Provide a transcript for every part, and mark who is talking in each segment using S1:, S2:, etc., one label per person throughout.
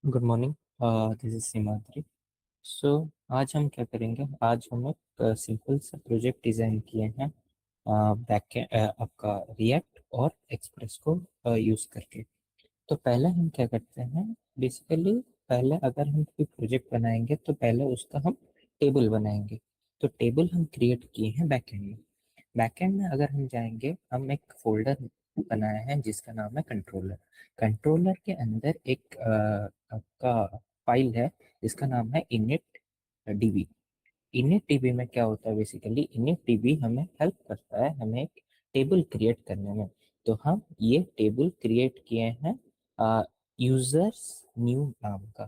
S1: Good morning. This is Seemadri. So आज हम क्या करेंगे, आज हम एक सिंपल सा प्रोजेक्ट डिजाइन किए हैं बैक आपका रिएक्ट और एक्सप्रेस को यूज करके। तो पहले हम क्या करते हैं, बेसिकली पहले अगर हम कोई प्रोजेक्ट बनाएंगे तो पहले उसका हम टेबल बनाएंगे। तो टेबल हम क्रिएट किए हैं बैकएंड में। बैकएंड में अगर हम जाएंगे, हम एक फोल्डर बनाया है जिसका नाम है कंट्रोलर। कंट्रोलर के अंदर एक आपका फाइल है जिसका नाम है इनिट डीबी। इनिट डीबी में क्या होता है, बेसिकली इनिट डीबी हमें हेल्प करता है हमें एक टेबल क्रिएट करने में। तो हम ये टेबल क्रिएट किए हैं यूजर्स न्यू नाम का।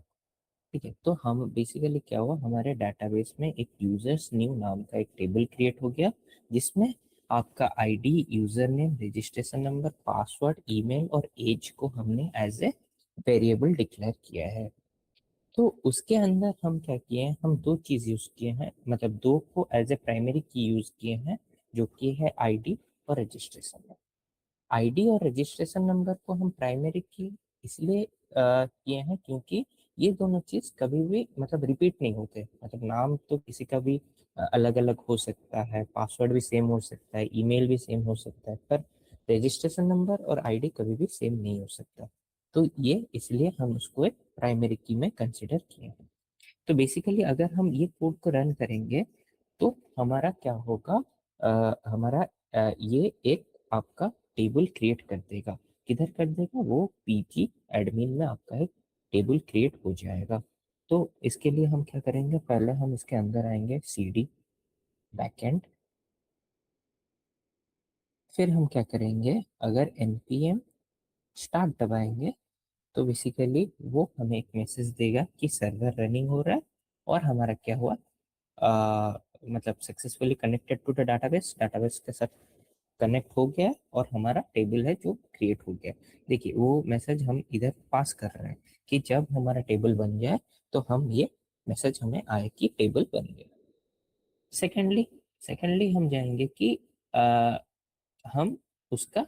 S1: ठीक है, तो हम बेसिकली क्या हुआ, हमारे डेटाबेस में एक यूजर्स न्यू नाम का एक टेबल क्रिएट हो गया जिसमें आपका ID, user name, registration number, password, email और एज को हमने एज ए वेरिएबल डिक्लेयर किया है। तो उसके अंदर हम क्या किए हैं, हम दो चीज यूज किए हैं, मतलब दो को एज ए प्राइमरी की यूज किए हैं, जो कि है आईडी और रजिस्ट्रेशन नंबर। आईडी और रजिस्ट्रेशन नंबर को हम प्राइमरी की इसलिए किए हैं क्योंकि ये दोनों चीज कभी भी मतलब रिपीट नहीं होते। मतलब नाम तो किसी का भी अलग अलग हो सकता है, पासवर्ड भी सेम हो सकता है, ईमेल भी सेम हो सकता है, पर रजिस्ट्रेशन नंबर और आईडी कभी भी सेम नहीं हो सकता। तो ये इसलिए हम उसको एक प्राइमरी की में कंसिडर किए हैं। तो बेसिकली अगर हम ये कोड को रन करेंगे तो हमारा क्या होगा, हमारा ये एक आपका टेबल क्रिएट कर देगा। किधर कर देगा, वो पीजी एडमिन में आपका एक टेबल क्रिएट हो जाएगा। तो इसके लिए हम क्या करेंगे, पहले हम इसके अंदर आएंगे सीडी बैकएंड। फिर हम क्या करेंगे, अगर npm स्टार्ट दबाएंगे तो बेसिकली वो हमें एक मैसेज देगा कि सर्वर रनिंग हो रहा है और हमारा क्या हुआ, मतलब successfully connected to the database, database के साथ कनेक्ट हो गया है और हमारा टेबल है जो क्रिएट हो गया। देखिए वो मैसेज हम इधर पास कर रहे हैं कि जब हमारा टेबल बन जाए तो हम ये मैसेज हमें आए कि टेबल बन गया। सेकेंडली सेकेंडली हम जाएंगे कि आ, हम उसका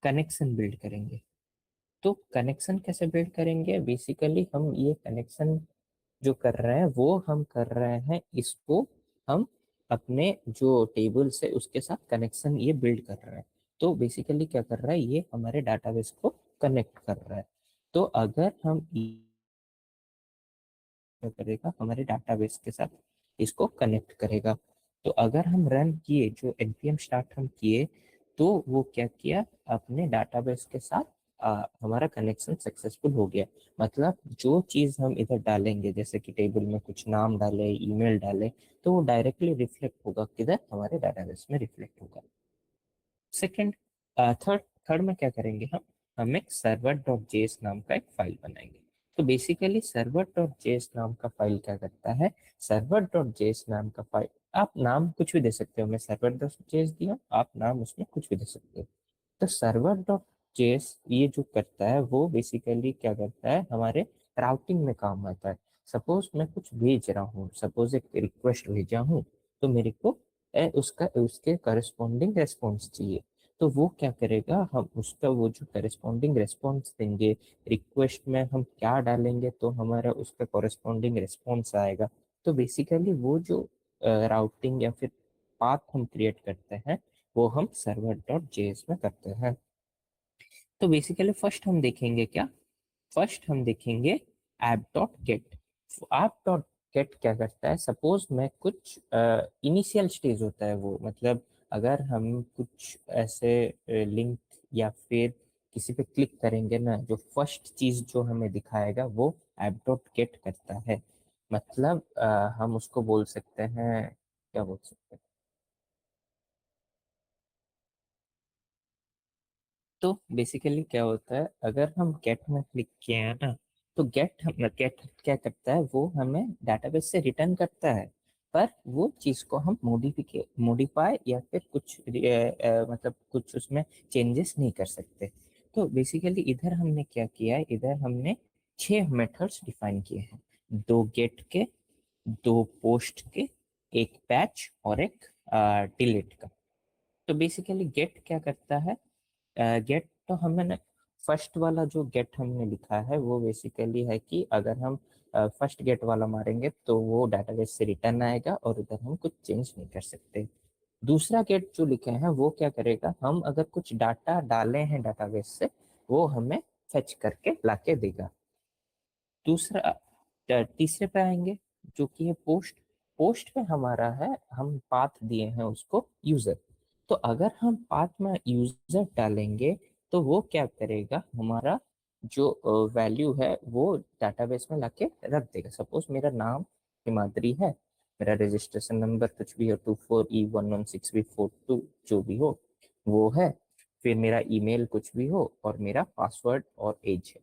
S1: कनेक्शन बिल्ड करेंगे। तो कनेक्शन कैसे बिल्ड करेंगे, बेसिकली हम ये कनेक्शन जो कर रहे हैं वो हम कर रहे हैं, इसको हम अपने जो टेबल से उसके साथ कनेक्शन ये बिल्ड कर रहे हैं। तो बेसिकली क्या कर रहा है, ये हमारे डाटाबेस को कनेक्ट कर रहा है। तो अगर हम क्या करेगा, हमारे डाटाबेस के साथ इसको कनेक्ट करेगा। तो अगर हम रन किए, जो npm स्टार्ट हम किए, तो वो क्या किया, अपने डाटाबेस के साथ हमारा कनेक्शन सक्सेसफुल हो गया। मतलब जो चीज हम इधर डालेंगे, जैसे कि टेबल में कुछ नाम डाले, ईमेल डाले, तो वो डायरेक्टली रिफ्लेक्ट होगा किधर, हमारे डाटाबेस में रिफ्लेक्ट होगा। सेकंड थर्ड थर्ड में क्या करेंगे, हम एक सर्वर डॉट जेएस नाम का एक फाइल बनाएंगे। तो बेसिकली सर्वर डॉट जेएस नाम का फाइल क्या करता है, सर्वर डॉट जेएस नाम का फाइल, आप नाम कुछ भी दे सकते हो, मैं सर्वर डॉट जेएस दिया, आप नाम उसमें कुछ भी दे सकते हो। तो सर्वर डॉट जेएस ये जो करता है वो बेसिकली क्या करता है, हमारे राउटिंग में काम आता है। सपोज मैं कुछ भेज रहा हूँ, सपोज एक रिक्वेस्ट भेजा हूँ, तो मेरे को उसका उसके करस्पॉन्डिंग रेस्पॉन्स चाहिए। तो वो क्या करेगा, हम उसका वो जो करस्पॉन्डिंग रेस्पॉन्स देंगे, रिक्वेस्ट में हम क्या डालेंगे तो हमारा उसका करस्पॉन्डिंग रेस्पॉन्स आएगा। तो बेसिकली वो जो राउटिंग या फिर पाथ हम क्रिएट करते हैं वो हम सर्वर डॉट जेएस में करते हैं। तो बेसिकली फर्स्ट हम देखेंगे क्या, फर्स्ट हम देखेंगे app dot gate. App dot gate क्या करता है, सपोज मैं कुछ इनिशियल स्टेज होता है वो, मतलब अगर हम कुछ ऐसे लिंक या फिर किसी पे क्लिक करेंगे ना, जो फर्स्ट चीज जो हमें दिखाएगा वो ऐप डॉट गेट करता है। मतलब हम उसको बोल सकते हैं, क्या बोल सकते हैं, तो बेसिकली क्या होता है, अगर हम गेट में क्लिक किए हैं ना, तो गेट क्या करता है, वो हमें डाटाबेस से रिटर्न करता है। पर वो चीज को हम मॉडिफाई या फिर कुछ मतलब कुछ उसमें चेंजेस नहीं कर सकते। तो बेसिकली इधर हमने क्या किया है, इधर हमने 6 मेथड्स डिफाइन किए हैं, दो गेट के, दो पोस्ट के, एक पैच और एक डिलीट का। तो बेसिकली गेट क्या करता है, गेट तो हमें ना फर्स्ट वाला जो गेट हमने लिखा है वो बेसिकली है कि अगर हम फर्स्ट गेट वाला मारेंगे तो वो डाटाबेस से रिटर्न आएगा और उधर हम कुछ चेंज नहीं कर सकते। दूसरा गेट जो लिखे हैं वो क्या करेगा, हम अगर कुछ डाटा डाले हैं डाटाबेस से वो हमें फेच करके लाके देगा। दूसरा तीसरे पे आएंगे जो कि है पोस्ट। पोस्ट पे हमारा है, हम पाथ दिए हैं उसको यूजर। तो अगर हम पाथ में यूजर डालेंगे तो वो क्या करेगा, हमारा जो वैल्यू है वो डाटाबेस में लाके रख देगा। सपोज मेरा नाम हिमाद्री है, मेरा रजिस्ट्रेशन नंबर कुछ भी हो 24E1164 जो भी हो वो है, फिर मेरा ईमेल कुछ भी हो और मेरा पासवर्ड और एज है।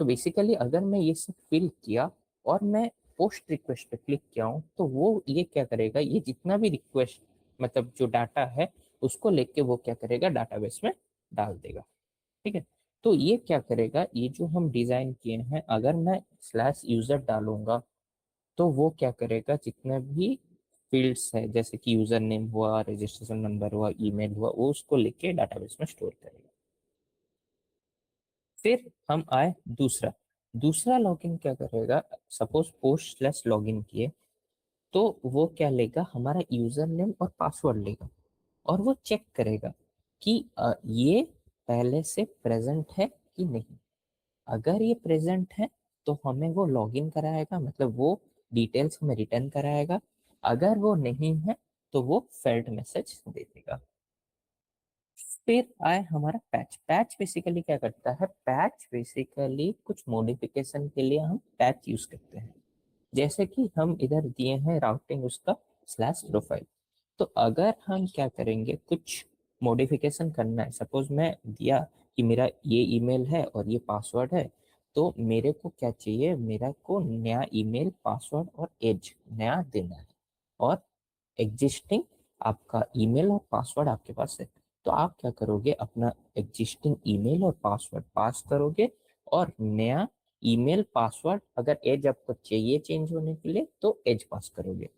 S1: तो बेसिकली अगर मैं ये सब फिल किया और मैं पोस्ट रिक्वेस्ट पे क्लिक किया हूँ तो वो ये क्या करेगा, ये जितना भी रिक्वेस्ट मतलब जो डाटा है उसको लेके वो क्या करेगा डाटाबेस में डाल देगा। ठीक है। तो ये क्या करेगा, ये जो हम डिजाइन किए हैं अगर मैं स्लैश यूजर डालूंगा तो वो क्या करेगा, जितने भी फील्ड्स है जैसे कि यूजर नेम हुआ, रजिस्ट्रेशन नंबर हुआ, ईमेल हुआ, वो उसको लेके डाटाबेस में स्टोर करेगा। फिर हम आए दूसरा। दूसरा लॉगिन क्या करेगा, सपोज पोस्ट स्लैश लॉगिन किए तो वो क्या लेगा, हमारा यूजर नेम और पासवर्ड लेगा और वो चेक करेगा कि ये पहले से प्रेजेंट है कि नहीं। अगर ये प्रेजेंट है तो हमें वो लॉगिन कराएगा, मतलब वो डिटेल्स हमें रिटर्न कराएगा। अगर वो नहीं है तो वो फेल्ड मैसेज दे देगा। फिर आए हमारा पैच। पैच बेसिकली क्या करता है, पैच बेसिकली कुछ मॉडिफिकेशन के लिए हम पैच यूज करते हैं। जैसे कि हम इधर दिए हैं राउटिंग उसका स्लैश प्रोफाइल। तो अगर हम क्या करेंगे, कुछ मॉडिफिकेशन करना है, सपोज मैं दिया कि मेरा ये ईमेल है और ये पासवर्ड है, तो मेरे को क्या चाहिए, मेरा को नया ईमेल पासवर्ड और एज नया देना है और एग्जिस्टिंग आपका ईमेल और पासवर्ड आपके पास है। तो आप क्या करोगे, अपना एग्जिस्टिंग ईमेल और पासवर्ड पास करोगे और नया ईमेल पासवर्ड, अगर एज आपको चाहिए चेंज होने के लिए तो एज पास करोगे।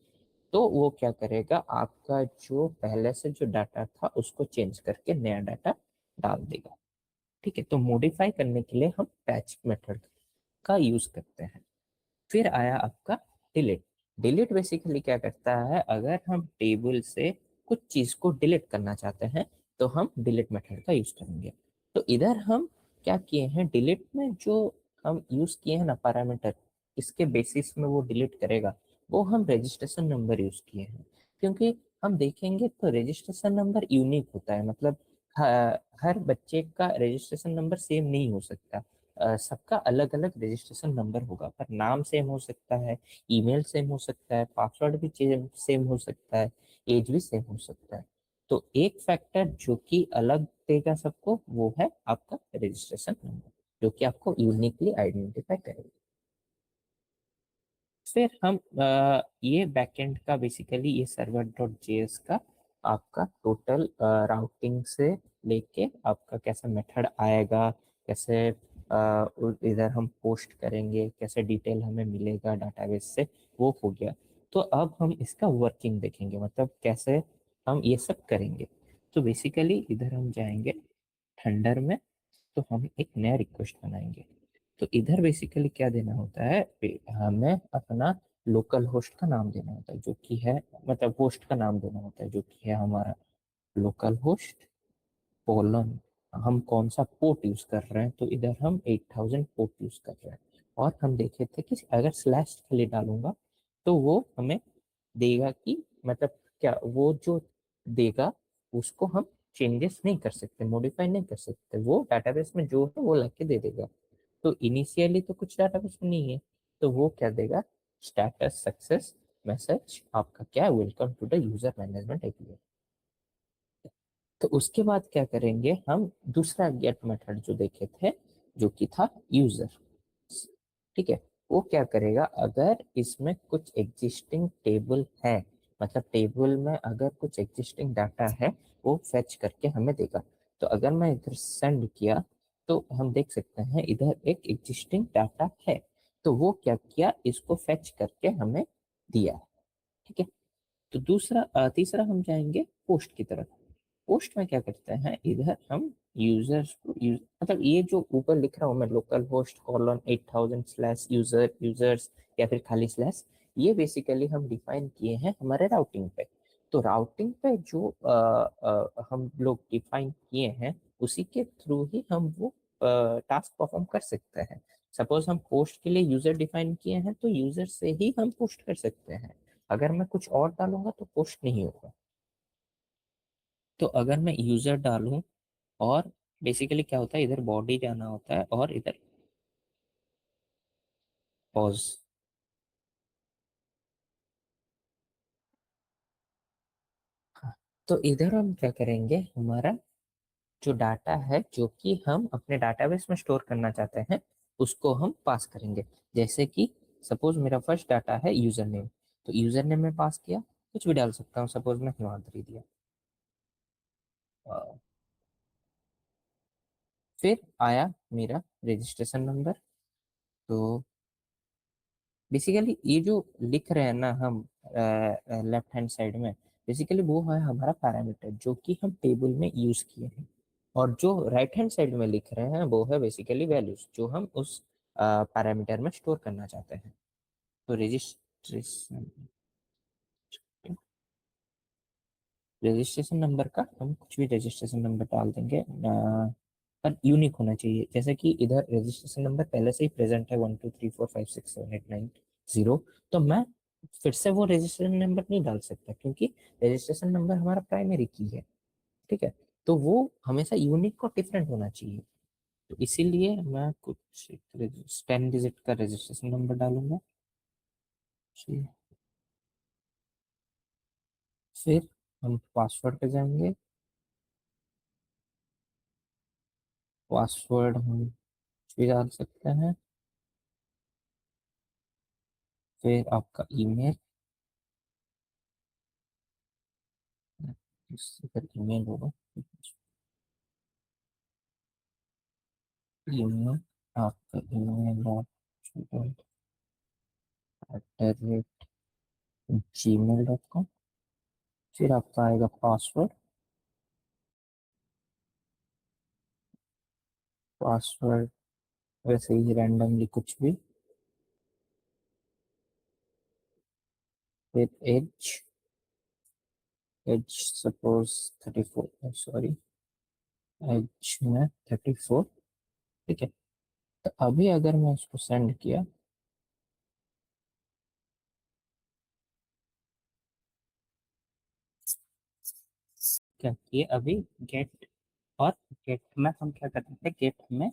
S1: तो वो क्या करेगा, आपका जो पहले से जो डाटा था उसको चेंज करके नया डाटा डाल देगा। ठीक है। तो मॉडिफाई करने के लिए हम पैच मेथड का यूज करते हैं। फिर आया आपका डिलीट। डिलीट बेसिकली क्या करता है, अगर हम टेबल से कुछ चीज को डिलीट करना चाहते हैं तो हम डिलीट मेथड का यूज करेंगे। तो इधर हम क्या किए हैं, डिलीट में जो हम यूज किए हैं ना पैरामीटर, इसके बेसिस में वो डिलीट करेगा, वो हम रजिस्ट्रेशन नंबर यूज किए हैं। क्योंकि हम देखेंगे तो रजिस्ट्रेशन नंबर यूनिक होता है, मतलब हर बच्चे का रजिस्ट्रेशन नंबर सेम नहीं हो सकता। सबका अलग अलग रजिस्ट्रेशन नंबर होगा, पर नाम सेम हो सकता है, ईमेल सेम हो सकता है, पासवर्ड भी सेम हो सकता है, एज भी सेम हो सकता है। तो एक फैक्टर जो कि अलग देगा सबको वो है आपका रजिस्ट्रेशन नंबर, जो कि आपको यूनिकली आइडेंटिफाई करेगा। फिर हम ये बैकएंड का बेसिकली ये सर्वर डॉट जेएस का आपका टोटल राउटिंग से लेके आपका कैसा मेथड आएगा, कैसे इधर हम पोस्ट करेंगे, कैसे डिटेल हमें मिलेगा डाटाबेस से, वो हो गया। तो अब हम इसका वर्किंग देखेंगे, मतलब कैसे हम ये सब करेंगे। तो बेसिकली इधर हम जाएंगे थंडर में, तो हम एक नया रिक्वेस्ट बनाएंगे। तो इधर बेसिकली क्या देना होता है, हमें अपना लोकल होस्ट का नाम देना होता है जो कि है, मतलब होस्ट का नाम देना होता है जो कि है हमारा लोकल होस्ट कोलन। हम कौन सा पोर्ट यूज कर रहे हैं, तो इधर हम 8000 पोर्ट यूज कर रहे हैं। और हम देखे थे कि अगर स्लैश खाली डालूंगा तो वो हमें देगा कि, मतलब क्या वो जो देगा उसको हम चेंजेस नहीं कर सकते, मॉडिफाई नहीं कर सकते, वो डाटाबेस में जो है वो लाके दे देगा। तो इनिशियली तो कुछ डाटाबेस में नहीं है, तो वो क्या देगा, स्टेटस सक्सेस मैसेज आपका क्या, welcome to the user management API. तो उसके बाद क्या करेंगे, हम दूसरा गेट मेथड जो देखे थे जो कि था यूजर। ठीक है। वो क्या करेगा, अगर इसमें कुछ एग्जिस्टिंग टेबल है, मतलब टेबल में अगर कुछ एग्जिस्टिंग डाटा है वो फेच करके हमें देगा। तो अगर मैं इधर सेंड किया तो हम देख सकते हैं इधर एक एग्जिस्टिंग डाटा है, तो वो क्या किया, इसको फेच करके हमें दिया। ठीक है। तो तीसरा हम जाएंगे पोस्ट की तरफ। पोस्ट में क्या करते हैं, इधर हम यूजर्स को मतलब ये जो ऊपर लिख रहा हूँ मैं, local host colon 8000 slash user users या फिर खाली स्लैश, ये बेसिकली हम डिफाइन किए हैं हमारे राउटिंग पे। तो राउटिंग पे जो हम लोग डिफाइन किए हैं, उसी के थ्रू ही हम वो टास्क परफॉर्म कर सकते हैं। सपोज हम पोस्ट के लिए यूजर डिफाइन किए हैं, तो यूजर से ही हम पोस्ट कर सकते हैं। अगर मैं कुछ और डालूंगा तो पोस्ट नहीं होगा। तो अगर मैं यूजर डालूं, और बेसिकली क्या होता है, इधर बॉडी जाना होता है और इधर पॉज। तो इधर हम क्या करेंगे, हमारा जो डाटा है जो कि हम अपने डाटाबेस में स्टोर करना चाहते हैं, उसको हम पास करेंगे। जैसे कि सपोज मेरा फर्स्ट डाटा है यूजर नेम, तो यूजर नेम में पास किया, कुछ भी डाल सकता हूँ, सपोज मैं हिमाद्री दिया। अ, फिर आया मेरा रजिस्ट्रेशन नंबर। तो बेसिकली ये जो लिख रहे हैं ना हम लेफ्ट हैंड साइड में, बेसिकली वो है हमारा पैरामीटर जो कि हम टेबल में यूज किए हैं। और जो राइट हैंड साइड में लिख रहे हैं वो है बेसिकली वैल्यूज जो हम उस पैरामीटर में स्टोर करना चाहते हैं। तो रजिस्ट्रेशन रजिस्ट्रेशन नंबर का हम कुछ भी रजिस्ट्रेशन नंबर डाल देंगे, पर यूनिक होना चाहिए। जैसे कि इधर रजिस्ट्रेशन नंबर पहले से ही प्रेजेंट है 123456789 0। तो मैं फिर से वो रजिस्ट्रेशन नंबर नहीं डाल सकता, क्योंकि रजिस्ट्रेशन नंबर हमारा प्राइमरी की है। ठीक है, तो वो हमेशा यूनिक और डिफरेंट होना चाहिए। तो इसीलिए मैं कुछ 10 डिजिट का रजिस्ट्रेशन नंबर डालूंगा जी। फिर हम पासवर्ड पे जाएंगे। पासवर्ड हम कुछ भी डाल सकते हैं। फिर आपका ईमेल, इससे फिर ईमेल होगा। ईमेल, आपका ईमेल @gmail.com। फिर आपका आएगा पासवर्ड। पासवर्ड वैसे ही रैंडमली कुछ भी। फिर age, age suppose 34, sorry, age में 34। ठीक है, तो अभी अगर मैं उसको सेंड किया, क्या किए अभी, गेट, और गेट में हम क्या करते थे, गेट में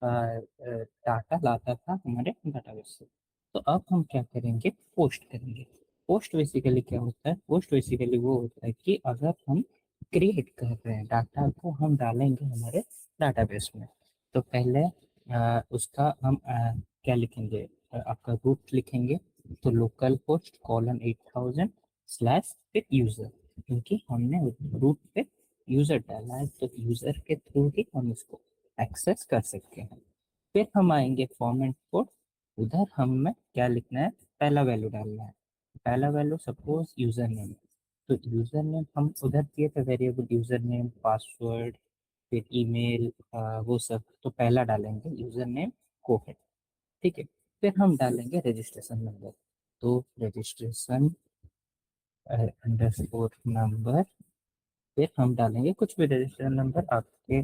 S1: डाटा लाता था हमारे डाटाबेस से। तो अब हम क्या करेंगे, पोस्ट करेंगे। पोस्ट बेसिकली क्या होता है, पोस्ट बेसिकली वो होता है कि अगर हम क्रिएट कर रहे हैं डाटा को, हम डालेंगे हमारे डाटाबेस में। तो पहले उसका हम क्या लिखेंगे, आपका रूट लिखेंगे। तो लोकल होस्ट कॉलन 8000 स्लैश फिर यूजर, क्योंकि हमने रूट पे यूजर डाला है, तो यूजर के थ्रू ही हम इसको एक्सेस कर सकते हैं। फिर हम आएंगे फॉर्मेट कोड। उधर हमें क्या लिखना है, पहला वैल्यू डालना है। पहला वैल्यू सपोज यूजर नेम, तो यूजर नेम हम उधर दिए the variable user name, password, फिर ईमेल, वो सब। तो पहला डालेंगे यूजर नेम कोड। ठीक है, फिर हम डालेंगे रजिस्ट्रेशन नंबर। तो रजिस्ट्रेशन अंडरस्कोर नंबर। फिर हम डालेंगे कुछ भी रजिस्ट्रेशन नंबर, आपके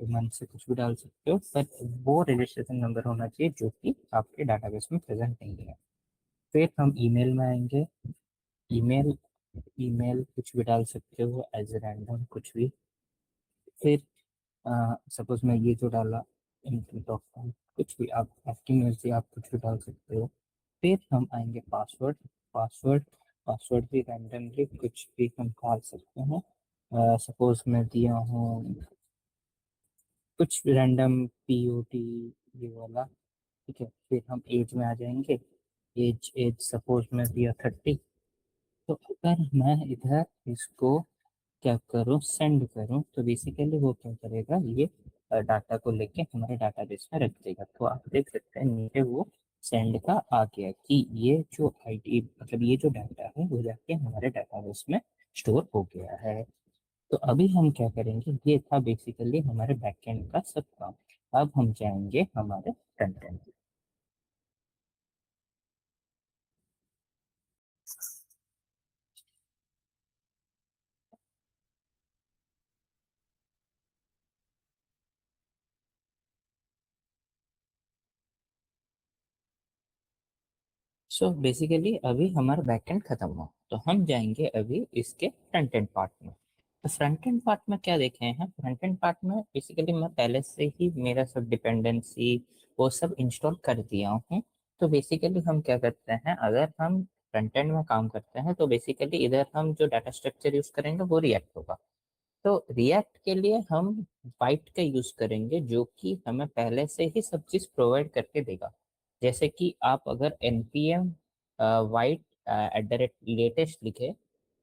S1: मन से कुछ भी डाल सकते हो, पर वो रजिस्ट्रेशन नंबर होना चाहिए जो कि आपके डाटाबेस में प्रेजेंट नहीं है। फिर हम ईमेल में आएंगे। ईमेल, ईमेल कुछ भी डाल सकते हो एज रैंडम कुछ भी। फिर सपोज मैं ये जो डाला info.com, कुछ भी आप, आपकी मर्जी, आप कुछ भी डाल सकते हो। फिर हम आएंगे पासवर्ड। पासवर्ड, पासवर्ड भी रैंडमली कुछ भी हम डाल सकते हैं। सपोज मैं दिया हूँ कुछ रैंडम POT, ये वाला। ठीक है, फिर हम एज में आ जाएंगे। एज, एज सपोज मैं दिया 30। तो अगर मैं इधर इसको क्या करूँ, सेंड करूँ, तो बेसिकली वो क्या करेगा, ये डाटा को लेके हमारे डाटाबेस में रख देगा। तो आप देख सकते हैं नीचे वो सेंड का आ गया कि ये जो आईडी, मतलब ये जो डाटा है वो जाके हमारे डाटाबेस में स्टोर हो गया है। तो अभी हम क्या करेंगे, ये था बेसिकली हमारे बैकएंड का सब काम। अब हम जाएंगे हमारे फ्रंट एंड। सो बेसिकली अभी हमारा बैकएंड खत्म हुआ, तो हम जाएंगे अभी इसके फ्रंट एंड पार्ट में। तो फ्रंट एंड पार्ट में क्या देखे हैं, फ्रंट एंड पार्ट में बेसिकली मैं पहले से ही मेरा सब डिपेंडेंसी वो सब इंस्टॉल कर दिया हूँ। तो बेसिकली हम क्या करते हैं, अगर हम फ्रंट एंड में काम करते हैं तो बेसिकली इधर हम जो डाटा स्ट्रक्चर यूज करेंगे वो रिएक्ट होगा। तो रिएक्ट के लिए हम वाइट का यूज करेंगे, जो कि हमें पहले से ही सब चीज प्रोवाइड करके देगा। जैसे कि आप अगर npm वाइट @लेटेस्ट लिखे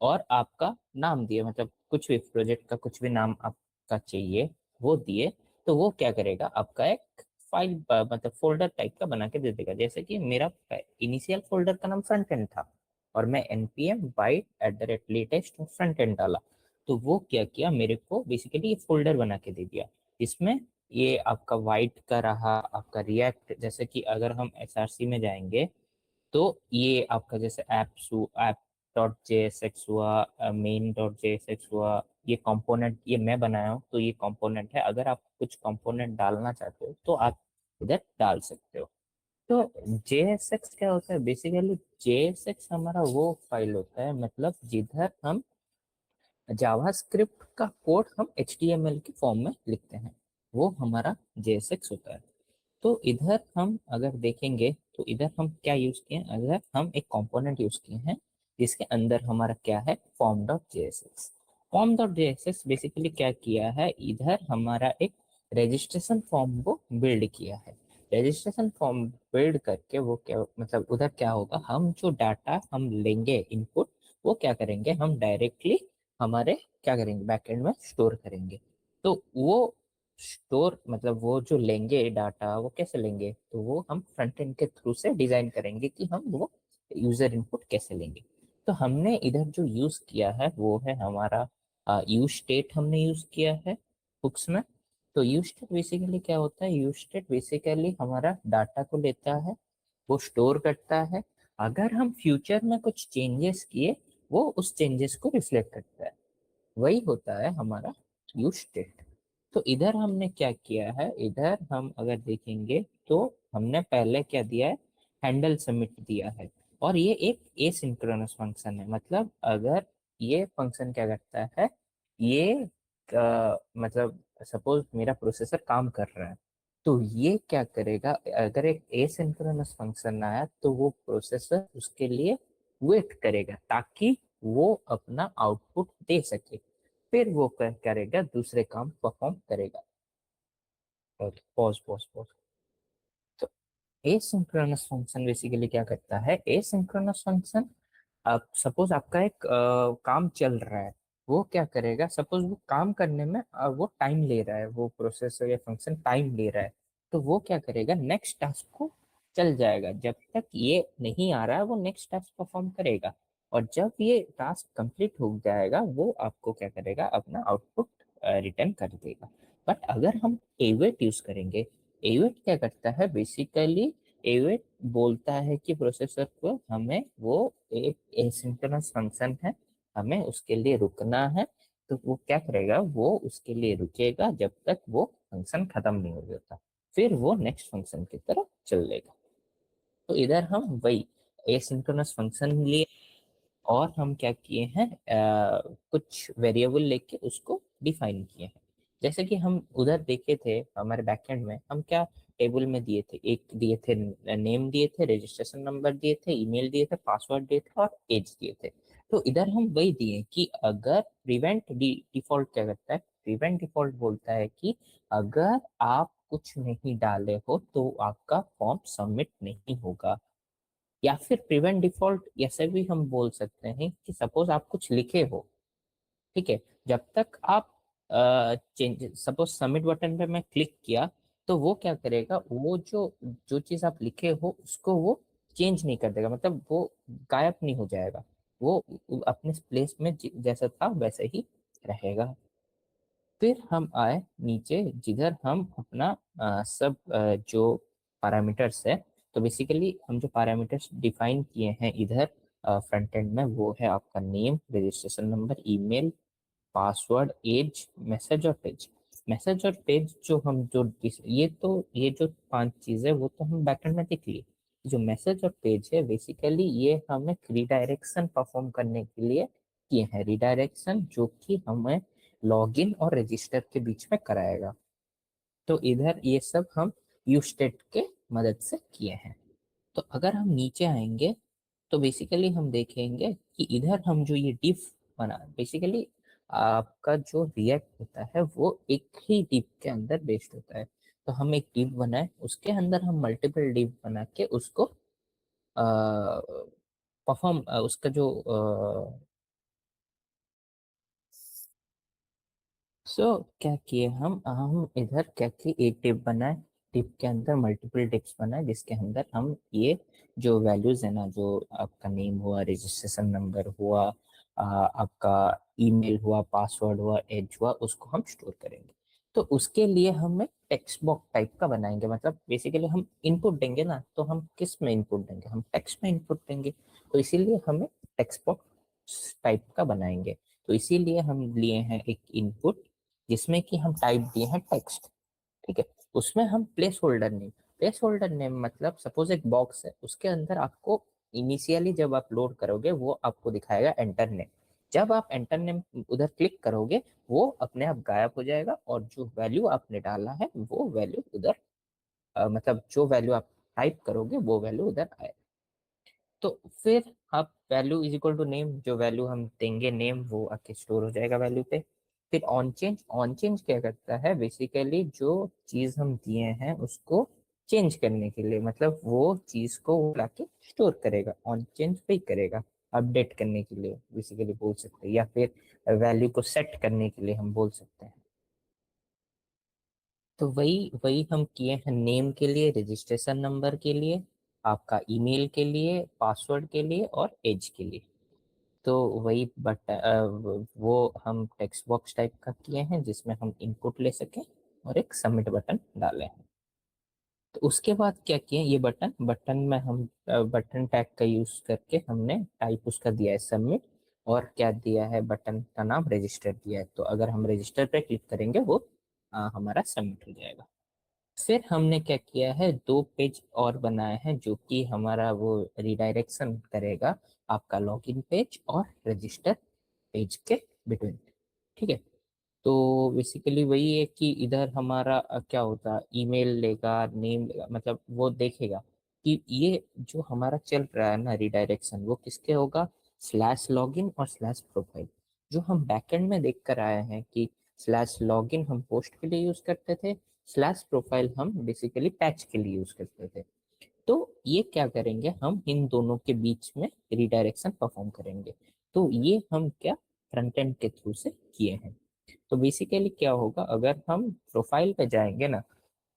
S1: और आपका नाम दिए, मतलब कुछ भी प्रोजेक्ट का कुछ भी नाम आपका चाहिए वो दिए, तो वो क्या करेगा, आपका एक फाइल मतलब फोल्डर टाइप का बना के दे देगा। जैसे कि मेरा इनिशियल फोल्डर का नाम फ्रंट एंड था और मैं npm white @latest front end डाला, तो वो क्या किया, मेरे को बेसिकली ये फोल्डर बना के दे दिया। इसमें ये आपका वाइट का रहा, आपका रिएक्ट, जैसे कि अगर हम एसआरसी में जाएंगे तो ये आपका जैसे ऐप डॉट जेएसएक्स हुआ, मेन डॉट जेएसएक्स हुआ, ये कंपोनेंट ये मैं बनाया हूँ तो ये कंपोनेंट है। अगर आप कुछ कंपोनेंट डालना चाहते हो तो आप इधर डाल सकते हो। तो जेएसएक्स क्या होता है, बेसिकली जेएसएक्स हमारा वो फाइल होता है, मतलब जिधर हम जावास्क्रिप्ट का कोड हम HTML के फॉर्म में लिखते हैं, वो हमारा JSX होता है। तो इधर हम अगर देखेंगे तो इधर हम क्या यूज किए हैं, अगर हम एक कंपोनेंट यूज किए हैं जिसके अंदर हमारा क्या है, form.jsx। form.jsx बेसिकली क्या किया है, इधर हमारा एक रजिस्ट्रेशन फॉर्म को बिल्ड किया है। रजिस्ट्रेशन फॉर्म बिल्ड करके वो क्या मतलब उधर क्या होगा, हम जो डाटा हम लेंगे इनपुट, वो क्या करेंगे, हम डायरेक्टली हमारे क्या करेंगे, बैकएंड में स्टोर करेंगे। तो वो स्टोर मतलब वो जो लेंगे डाटा वो कैसे लेंगे, तो वो हम फ्रंट एंड के थ्रू से डिजाइन करेंगे कि हम वो यूजर इनपुट कैसे लेंगे। तो हमने इधर जो यूज किया है वो है हमारा यूज स्टेट हमने यूज किया है बुक्स में। तो यूज स्टेट बेसिकली क्या होता है, यूज स्टेट बेसिकली हमारा डाटा को लेता है, वो स्टोर करता है। अगर हम फ्यूचर में कुछ चेंजेस किए, वो उस चेंजेस को रिफ्लेक्ट करता है। वही होता है हमारा यूज स्टेट। तो इधर हमने क्या किया है, इधर हम अगर देखेंगे तो हमने पहले क्या दिया है, हैंडल सबमिट दिया है। और ये एक एसिंक्रोनस फंक्शन है, मतलब अगर ये फंक्शन क्या करता है, ये मतलब सपोज मेरा प्रोसेसर काम कर रहा है, तो ये क्या करेगा, अगर एक एसिंक्रोनस फंक्शन आया तो वो प्रोसेसर उसके लिए वेट करेगा ताकि वो अपना आउटपुट दे सके, फिर वो करेगा दूसरे काम परफॉर्म करेगा। Pause pause pause. तो एसिंक्रोनस फंक्शन बेसिकली क्या करता है, एसिंक्रोनस फंक्शन, अब सपोज आपका एक काम चल रहा है, वो क्या करेगा, सपोज वो काम करने में वो टाइम ले रहा है, वो प्रोसेसर या फंक्शन टाइम ले रहा है, तो वो क्या करेगा, नेक्स्ट टास्क को चल जाएगा, जब तक ये नहीं आ रहा है वो नेक्स्ट टास्क परफॉर्म करेगा। और जब ये टास्क कंप्लीट हो जाएगा वो आपको क्या करेगा, अपना आउटपुट रिटर्न कर देगा। बट अगर हम एवेट यूज करेंगे, एवेट क्या करता है बेसिकली, एवेट बोलता है कि प्रोसेसर को हमें वो एक एसिंक्रोनस फंक्शन है, हमें उसके लिए रुकना है। तो वो क्या करेगा, वो उसके लिए रुकेगा जब तक वो फंक्शन खत्म नहीं हो जाता, फिर वो नेक्स्ट फंक्शन की तरफ चल लेगा। तो इधर हम वही एसिंक्रोनस फंक्शन लिए और हम क्या किए हैं, कुछ वेरिएबल लेके उसको डिफाइन किए हैं। जैसे कि हम उधर देखे थे हमारे बैकएंड में, हम क्या टेबल में दिए थे, एक दिए थे नेम दिए थे, रजिस्ट्रेशन नंबर दिए थे, ईमेल दिए थे, पासवर्ड दिए थे और एज दिए थे। तो इधर हम वही दिए कि अगर प्रिवेंट डिफॉल्ट क्या करता है, प्रिवेंट डिफॉल्ट बोलता है कि अगर आप कुछ नहीं डाले हो तो आपका फॉर्म सबमिट नहीं होगा। या फिर प्रिवेंट डिफॉल्ट ऐसे भी हम बोल सकते हैं कि सपोज आप कुछ लिखे हो, ठीक है, जब तक आप चेंज, सपोज सबमिट बटन पे मैं क्लिक किया, तो वो क्या करेगा, वो जो जो चीज आप लिखे हो उसको वो चेंज नहीं कर देगा, मतलब वो गायब नहीं हो जाएगा, वो अपने प्लेस में जैसा था वैसे ही रहेगा। फिर हम आए नीचे जिधर हम अपना सब जो पैरामीटर्स है, तो बेसिकली हम जो पैरामीटर्स डिफाइन किए हैं इधर फ्रंट एंड में, वो है आपका name, registration number, email, password, age, message और पेज। मैसेज और पेज जो हम जो ये जो 5 चीजें वो तो हम बैकएंड में देख लिए। जो मैसेज और पेज है बेसिकली ये हमें रिडायरेक्शन परफॉर्म करने के लिए किए हैं, रिडायरेक्शन जो कि हमें लॉगिन और रजिस्टर के बीच में कराएगा। तो इधर ये सब हम यूस्टेट के मदद से किए हैं। तो अगर हम नीचे आएंगे तो बेसिकली हम देखेंगे कि इधर हम जो ये div बना, बेसिकली आपका जो रिएक्ट होता है वो एक ही div के अंदर बेस्ड होता है। तो हम एक div बनाए, उसके अंदर हम मल्टीपल div बना के उसको परफॉर्म उसका जो क्या किए हम इधर क्या किए, एक टिप बनाए, टिप के अंदर मल्टीपल टिप्स बनाए जिसके अंदर हम ये जो वैल्यूज है ना, जो आपका नेम हुआ, रजिस्ट्रेशन नंबर हुआ, आपका ईमेल हुआ, पासवर्ड हुआ, एज हुआ, उसको हम स्टोर करेंगे। तो उसके लिए हम एक टेक्स्ट बॉक्स टाइप का बनाएंगे, मतलब बेसिकली हम इनपुट देंगे ना, तो हम किस में इनपुट देंगे, हम टेक्स्ट में इनपुट देंगे। तो इसीलिए हमें टेक्स्ट बॉक्स टाइप का बनाएंगे। तो इसीलिए हम लिए हैं एक इनपुट जिसमें कि हम टाइप दिए हैं टेक्स्ट। ठीक है, उसमें हम प्लेस होल्डर नेम मतलब सपोज एक बॉक्स है, उसके अंदर आपको इनिशियली जब आप लोड करोगे वो आपको दिखाएगा एंटर नेम। जब आप एंटर नेम उधर क्लिक करोगे वो अपने आप गायब हो जाएगा, और जो वैल्यू आपने डाला है वो वैल्यू उधर मतलब जो वैल्यू आप टाइप करोगे वो वैल्यू उधर आए। तो फिर आप value is equal to name, जो वैल्यू हम देंगे नेम वो आके स्टोर हो जाएगा वैल्यू पे। फिर ऑन चेंज क्या करता है, बेसिकली जो चीज हम दिए हैं उसको चेंज करने के लिए, मतलब वो चीज को वो लाके स्टोर करेगा, ऑन चेंज पे ही करेगा, अपडेट करने के लिए बेसिकली बोल सकते हैं, या फिर वैल्यू को सेट करने के लिए हम बोल सकते हैं। तो वही वही हम किए हैं नेम के लिए, रजिस्ट्रेशन नंबर के लिए, आपका ईमेल के लिए, पासवर्ड के लिए और एज के लिए। तो वही वो हम टेक्स्ट बॉक्स टाइप का किए हैं जिसमें हम इनपुट ले सकें और एक सबमिट बटन डाले हैं। तो उसके बाद क्या किए, ये बटन बटन में हम बटन टैग का यूज करके हमने टाइप उसका दिया है सबमिट, और क्या दिया है, बटन का नाम रजिस्टर दिया है। तो अगर हम रजिस्टर पे क्लिक करेंगे वो हमारा सबमिट हो जाएगा। फिर हमने क्या किया है, 2 पेज और बनाए हैं जो कि हमारा वो रिडायरेक्शन करेगा आपका लॉगिन पेज और रजिस्टर पेज के बिटवीन। ठीक है, तो बेसिकली वही है कि इधर हमारा क्या होता है, ईमेल लेगा, नेम लेगा, मतलब वो देखेगा कि ये जो हमारा चल रहा है ना रिडायरेक्शन, वो किसके होगा, स्लैश लॉगिन और स्लैश प्रोफाइल। जो हम बैकएंड में देख कर आए हैं कि स्लैश लॉगिन हम पोस्ट के लिए यूज करते थे, स्लैश प्रोफाइल हम बेसिकली पैच के लिए यूज करते थे। तो ये क्या करेंगे, हम इन दोनों के बीच में रिडायरेक्शन परफॉर्म करेंगे। तो ये हम क्या फ्रंट एंड के थ्रू से किए हैं। तो बेसिकली क्या होगा, अगर हम प्रोफाइल पे जाएंगे ना,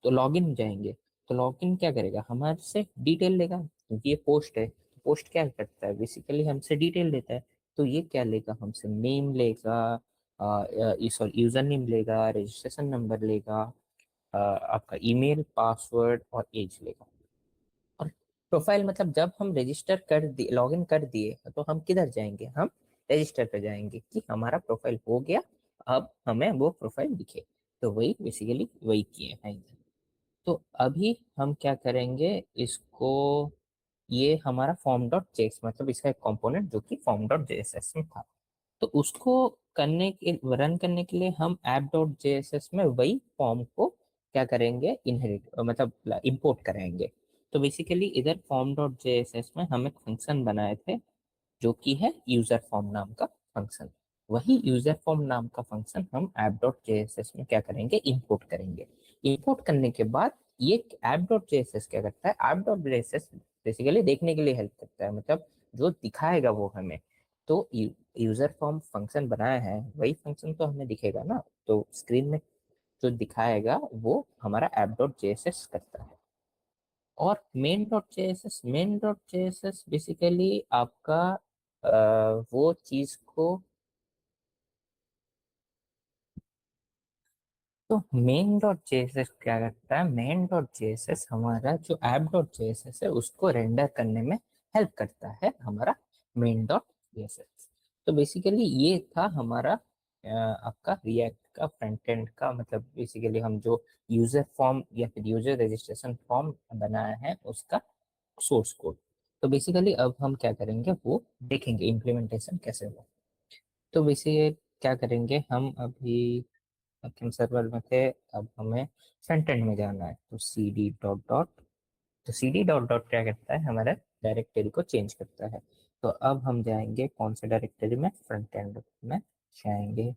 S1: तो लॉगिन जाएंगे, तो लॉगिन क्या करेगा, हमारे से डिटेल लेगा क्योंकि ये पोस्ट है। पोस्ट क्या करता है, बेसिकली हमसे डिटेल लेता है। तो ये क्या लेगा, हमसे नेम लेगा, सॉरी यूजर नेम लेगा, रजिस्ट्रेशन नंबर लेगा, आपका ईमेल, पासवर्ड और एज लेगा। और प्रोफाइल मतलब जब हम रजिस्टर कर दिए, लॉगिन कर दिए, तो हम किधर जाएंगे, हम रजिस्टर पे जाएंगे कि हमारा प्रोफाइल हो गया, अब हमें वो प्रोफाइल दिखे। तो वही बेसिकली वही किए हैं इधर। तो अभी हम क्या करेंगे इसको, ये हमारा फॉर्म डॉट जेएस मतलब इसका एक कंपोनेंट जो कि फॉर्म डॉट जेएसएस में था। तो उसको करने के रन करने के लिए हम ऐप डॉट जेएसएस में वही फॉर्म को क्या करेंगे, इनहेरिट मतलब इंपोर्ट करेंगे। तो बेसिकली इधर फॉर्म डॉट जेएसएस में हम एक फंक्शन बनाए थे जो कि है यूजर फॉर्म नाम का फंक्शन। वही यूजर फॉर्म नाम का फंक्शन हम ऐप डॉट जेएसएस में क्या करेंगे, इंपोर्ट करेंगे। इंपोर्ट करने के बाद ये ऐप डॉट जेएसएस क्या करता है, ऐप डॉट जेएसएस बेसिकली देखने के लिए हेल्प करता है, मतलब जो दिखाएगा वो हमें। तो यूजर फॉर्म फंक्शन बनाया है वही फंक्शन तो हमें दिखेगा ना, तो स्क्रीन में जो दिखाएगा वो हमारा ऐप डॉट जेएसएस करता है। और मेन डॉट जेएसएस बेसिकली आपका वो चीज को तो मेन डॉट जेएसएस क्या करता है, मेन डॉट जेएसएस हमारा जो ऐप डॉट जेएसएस है उसको रेंडर करने में हेल्प करता है हमारा मेन डॉट जेएसएस। तो बेसिकली ये था हमारा आपका रिएक्ट का फ्रंट एंड का, मतलब बेसिकली हम जो यूजर फॉर्म या फिर यूजर रजिस्ट्रेशन फॉर्म बनाया है उसका सोर्स कोड। तो बेसिकली अब हम क्या करेंगे वो देखेंगे इम्प्लीमेंटेशन कैसे हो। तो बेसिकली क्या करेंगे, हम अभी बैकएंड सर्वर में थे, अब हमें फ्रंट एंड में जाना है। तो सी डी डॉट डॉट, तो सी डी डॉट डॉट क्या करता है, हमारा डायरेक्टरी को चेंज करता है। तो अब हम जाएंगे कौन से डायरेक्टरी में, फ्रंट एंड में जाएंगे।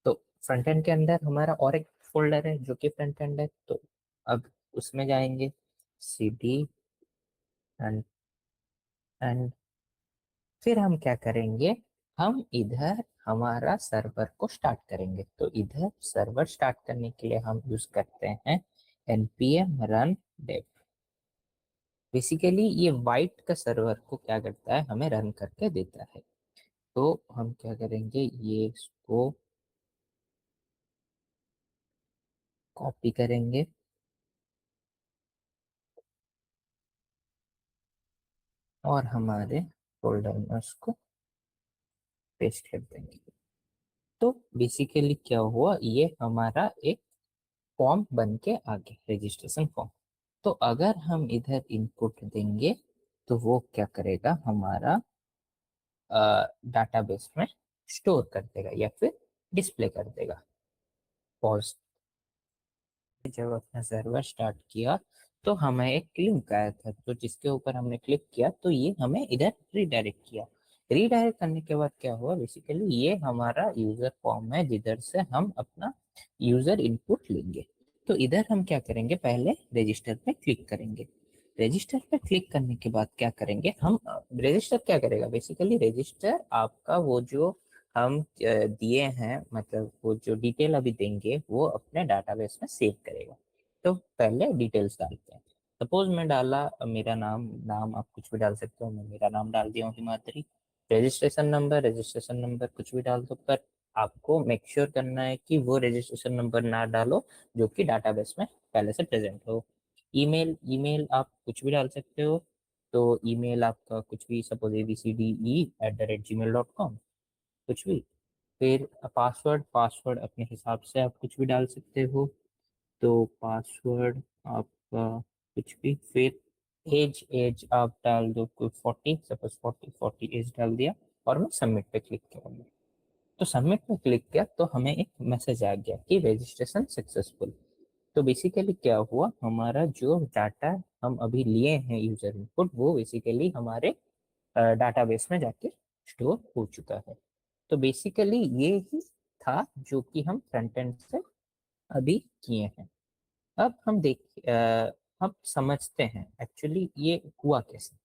S1: तो फ्रंट एंड के अंदर हमारा और एक फोल्डर है जो कि फ्रंट एंड है, तो अब उसमें जाएंगे सी डी एंड एंड फिर हम क्या करेंगे, हम इधर हमारा सर्वर को स्टार्ट करेंगे। तो इधर सर्वर स्टार्ट करने के लिए हम यूज करते हैं npm run dev। बेसिकली ये वाइट का सर्वर को क्या करता है, हमें रन करके देता है। तो हम क्या करेंगे, ये इसको कॉपी करेंगे और हमारे फोल्डर में उसको पेस्ट कर देंगे। तो बेसिकली क्या हुआ, ये हमारा एक फॉर्म बन के आ गया, रजिस्ट्रेशन फॉर्म। तो अगर हम इधर इनपुट देंगे तो वो क्या करेगा, हमारा डाटाबेस में स्टोर कर देगा या फिर डिस्प्ले कर देगा। पॉज। जब अपना सर्वर स्टार्ट किया तो हमें एक लिंक आया था, तो जिसके ऊपर हमने क्लिक किया तो ये हमें इधर रीडायरेक्ट किया। रीडायरेक्ट करने के बाद क्या हुआ, बेसिकली ये हमारा यूजर फॉर्म है जिधर से हम अपना यूजर इनपुट लेंगे। तो इधर हम क्या करेंगे, पहले रजिस्टर पे क्लिक करेंगे। रजिस्टर पे क्लिक करने के बाद क्या करेंगे हम, रजिस्टर क्या करेगा, बेसिकली रजिस्टर आपका वो जो हम दिए हैं, मतलब वो जो डिटेल अभी देंगे वो अपने डाटाबेस में सेव करेगा। तो पहले डिटेल्स डालते हैं। सपोज मैं डाला मेरा नाम, नाम आप कुछ भी डाल सकते हो, मैं मेरा नाम डाल दिया हूँ Himadri. Registration number, registration number कुछ भी डाल दो, पर आपको मेक श्योर करना है कि वो रजिस्ट्रेशन नंबर ना डालो जो कि डाटाबेस में पहले से प्रेजेंट हो। ईमेल, ईमेल आप कुछ भी डाल सकते हो। तो ईमेल आपका कुछ भी, सपोज abcde@gmail.com, कुछ भी। फिर पासवर्ड, पासवर्ड अपने हिसाब से आप कुछ भी डाल सकते हो। तो पासवर्ड आपका कुछ भी। फिर एज, एज आप डाल दो कोई 40, सपोज 40 एज डाल दिया और मैं सबमिट पे क्लिक करूंगा। तो सबमिट पे क्लिक किया तो हमें एक मैसेज आ गया कि रजिस्ट्रेशन सक्सेसफुल। तो बेसिकली क्या हुआ, हमारा जो डाटा हम अभी लिए हैं यूजर इनपुट, वो बेसिकली हमारे डाटाबेस में जाके स्टोर हो चुका है। तो बेसिकली ये ही था जो कि हम फ्रंट एंड से अभी किए हैं। अब हम हम समझते हैं एक्चुअली ये हुआ कैसे।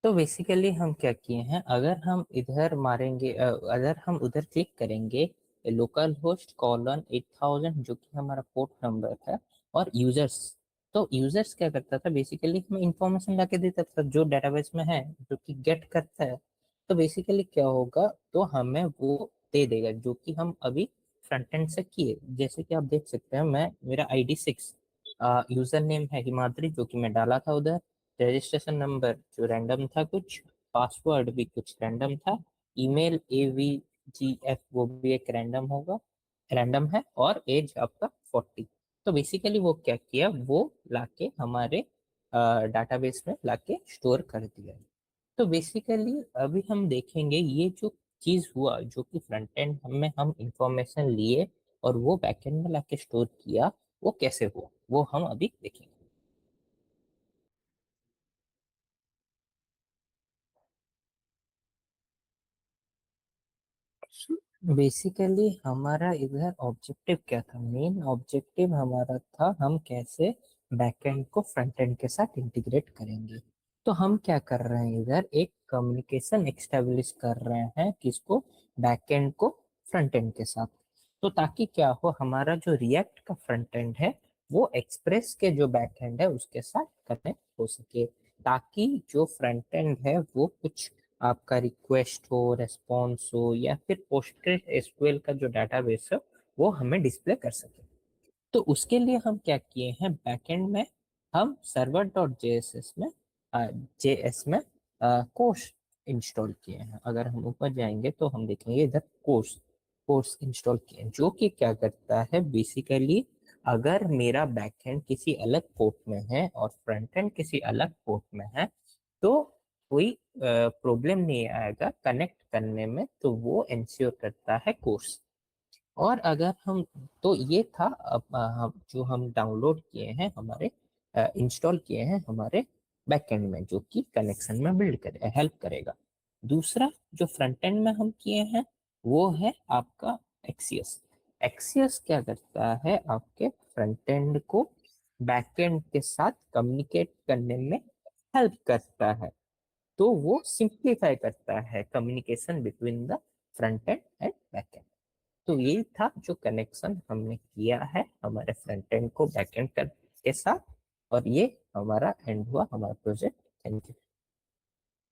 S1: तो बेसिकली हम क्या किए हैं, अगर हम इधर मारेंगे, अगर हम उधर क्लिक करेंगे लोकल होस्ट कॉलन 8000 जो कि हमारा पोर्ट नंबर है, और यूजर्स। तो यूजर्स क्या करता था, बेसिकली हमें इंफॉर्मेशन लाके देता था जो डेटाबेस में है, जो कि गेट करता है। तो बेसिकली क्या होगा, तो हमें वो दे देगा जो कि हम अभी फ्रंट एंड से किए। जैसे कि आप देख सकते हैं, मैं मेरा ID 6, यूजर नेम है हिमाद्री जो कि मैं डाला था उधर, रजिस्ट्रेशन नंबर जो रैंडम था कुछ, पासवर्ड भी कुछ रैंडम था, ईमेल AVGF वो भी एक रैंडम होगा, रैंडम है, और एज आपका 40। तो बेसिकली वो क्या किया, वो लाके हमारे डाटाबेस में लाके स्टोर कर दिया। तो बेसिकली अभी हम देखेंगे ये जो चीज हुआ, जो कि फ्रंट एंड में हम इंफॉर्मेशन लिए और वो बैकएंड में लाके स्टोर किया, वो कैसे हुआ वो हम अभी देखेंगे। बेसिकली हमारा इधर ऑब्जेक्टिव क्या था, मेन ऑब्जेक्टिव हमारा था हम कैसे बैकएंड को फ्रंट एंड के साथ इंटीग्रेट करेंगे। तो हम क्या कर रहे हैं, इधर एक कम्युनिकेशन एक्स्टेब्लिश कर रहे हैं किसको, बैकएंड को फ्रंट एंड के साथ। तो ताकि क्या हो, हमारा जो रिएक्ट का फ्रंट एंड है वो एक्सप्रेस के जो बैक एंड है उसके साथ कनेक्ट हो सके। ताकि जो फ्रंट एंड है वो कुछ आपका रिक्वेस्ट हो, रेस्पॉन्स हो, या फिर पोस्टेड एसक्यूएल का जो डाटाबेस है वो हमें डिस्प्ले कर सके। तो उसके लिए हम क्या किए हैं, बैकएंड में हम सर्वर डॉट जेएसएस में जेएस में कोर्स इंस्टॉल किए हैं। अगर हम ऊपर जाएंगे तो हम देखेंगे इधर कोर्स कोर्स इंस्टॉल किए हैं, जो कि क्या करता है बेसिकली, अगर मेरा बैकएंड किसी अलग पोर्ट में है और फ्रंट एंड किसी अलग पोर्ट में है तो कोई प्रॉब्लम नहीं आएगा कनेक्ट करने में, तो वो इंश्योर करता है कोर्स। और अगर हम, तो ये था अब हम जो हम डाउनलोड किए हैं हमारे, इंस्टॉल किए हैं हमारे बैकएंड में, जो कि कनेक्शन में बिल्ड करे हेल्प करेगा। दूसरा जो फ्रंट एंड में हम किए हैं वो है आपका एक्सियस। एक्सियस क्या करता है, आपके फ्रंट एंड को बैकएंड के साथ कम्युनिकेट करने में हेल्प करता है। तो वो सिंप्लीफाई करता है communication between the front end and back and. तो यही था जो कनेक्शन हमने किया है हमारे फ्रंट एंड को बैक एंड के साथ, और ये हमारा एंड हुआ हमारा प्रोजेक्ट। Thank you.